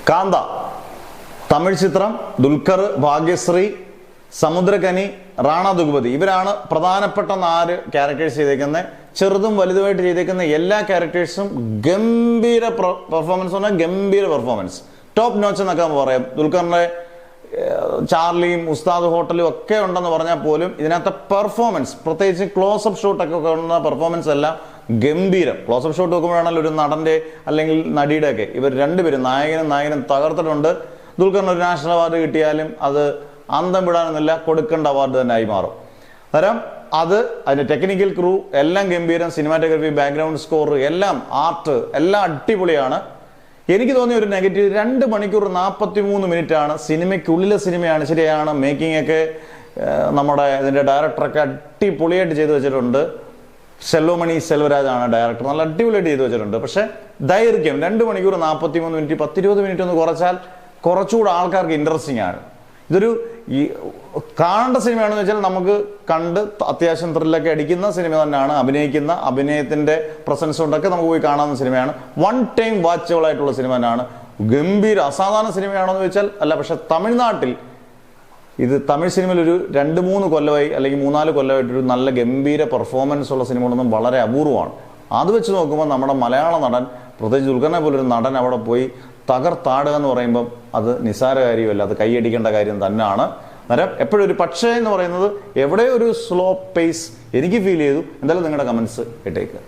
കാന്ത തമിഴ് ചിത്രം. ദുൽഖർ, ഭാഗ്യശ്രീ, സമുദ്രകനി, റാണ ദുഗ്പതി ഇവരാണ് പ്രധാനപ്പെട്ട 4 ക്യാരക്ടേഴ്സ് ചെയ്തേക്കുന്നത്. ചെറുതും വലുതുമായിട്ട് ചെയ്തേക്കുന്ന എല്ലാ ക്യാരക്ടേഴ്സും ഗംഭീര പെർഫോമൻസ് പറഞ്ഞാൽ ഗംഭീര പെർഫോമൻസ്, ടോപ്പ് നോച്ച് എന്നൊക്കെ പറയാം. ദുൽഖറിന്റെ ചാർലിയും ഉസ്താദ് ഹോട്ടലും ഒക്കെ ഉണ്ടെന്ന് പറഞ്ഞാൽ പോലും ഇതിനകത്തെ പെർഫോമൻസ്, പ്രത്യേകിച്ച് ക്ലോസപ്പ് ഷോട്ടൊക്കെ ഉള്ള പെർഫോമൻസ് എല്ലാം ഗംഭീരം. ക്ലോസപ്പ് ഷോട്ട് നോക്കുമ്പോഴാണല്ലോ ഒരു നടന്റെ അല്ലെങ്കിൽ നടിയുടെ ഒക്കെ ഇവർ രണ്ടുപേരും നായകനും തകർത്തിട്ടുണ്ട്. ദുൽഖറിന് ഒരു നാഷണൽ അവാർഡ് കിട്ടിയാലും അത് അന്തം വിടാനൊന്നുമില്ല, കൊടുക്കേണ്ട അവാർഡ് തന്നെ ആയി മാറും. അന്നേരം അതിന്റെ ടെക്നിക്കൽ ക്രൂ എല്ലാം ഗംഭീരം, സിനിമാറ്റോഗ്രഫി, ബാക്ക്ഗ്രൗണ്ട് സ്കോർ, എല്ലാം ആർട്ട് എല്ലാം അടിപൊളിയാണ്. എനിക്ക് തോന്നിയ ഒരു നെഗറ്റീവ് 2 മണിക്കൂർ 43 മിനിറ്റ് ആണ്. സിനിമയ്ക്കുള്ളിലെ സിനിമയാണ്, ശരിയാണ്. മേക്കിംഗ് ഒക്കെ നമ്മുടെ ഇതിന്റെ ഡയറക്ടറൊക്കെ അടിപൊളിയായിട്ട് ചെയ്തു വെച്ചിട്ടുണ്ട്. സെൽവമണി സെൽവരാജാണ് ഡയറക്ടർ, നല്ല അടിപൊളിയായിട്ട് ചെയ്തു വെച്ചിട്ടുണ്ട്. പക്ഷെ ദൈർഘ്യം 2 മണിക്കൂർ 43 മിനിറ്റ്, 10-20 മിനിറ്റ് ഒന്ന് കുറച്ചാൽ കുറച്ചുകൂടെ ആൾക്കാർക്ക് ഇൻട്രസ്റ്റിംഗ് ആണ്. ഇതൊരു കാണേണ്ട സിനിമയാണെന്ന് വെച്ചാൽ നമുക്ക് കണ്ട് അത്യാവശ്യം ത്രില്ലൊക്കെ അടിക്കുന്ന സിനിമ തന്നെയാണ്. അഭിനയത്തിന്റെ പ്രസൻസ് കൊണ്ടൊക്കെ നമുക്ക് പോയി കാണാവുന്ന സിനിമയാണ്. 1 ടൈം വാച്ചബിൾ ആയിട്ടുള്ള സിനിമ തന്നെയാണ്. ഗംഭീര അസാധാരണ സിനിമയാണെന്ന് വെച്ചാൽ അല്ല. പക്ഷെ തമിഴ്നാട്ടിൽ തമിഴ് സിനിമയിൽ ഒരു 2-3 കൊല്ലമായി അല്ലെങ്കിൽ 3-4 കൊല്ലമായിട്ടൊരു നല്ല ഗംഭീര പെർഫോമൻസ് ഉള്ള സിനിമകളൊന്നും വളരെ അപൂർവമാണ്. അത് വെച്ച് നോക്കുമ്പോൾ നമ്മുടെ മലയാള നടൻ, പ്രത്യേകിച്ച് ദുൽഖറിനെ പോലൊരു നടൻ അവിടെ പോയി തകർത്താടുക എന്ന് പറയുമ്പം അത് നിസ്സാര കാര്യമല്ല, അത് കൈയടിക്കേണ്ട കാര്യം തന്നെയാണ്. അന്നേരം എപ്പോഴും ഒരു പക്ഷേ എന്ന് പറയുന്നത് എവിടെ ഒരു സ്ലോ പേസ് എനിക്ക് ഫീൽ ചെയ്തു. എന്തായാലും നിങ്ങളുടെ കമൻസ് ഇട്ടേക്ക്.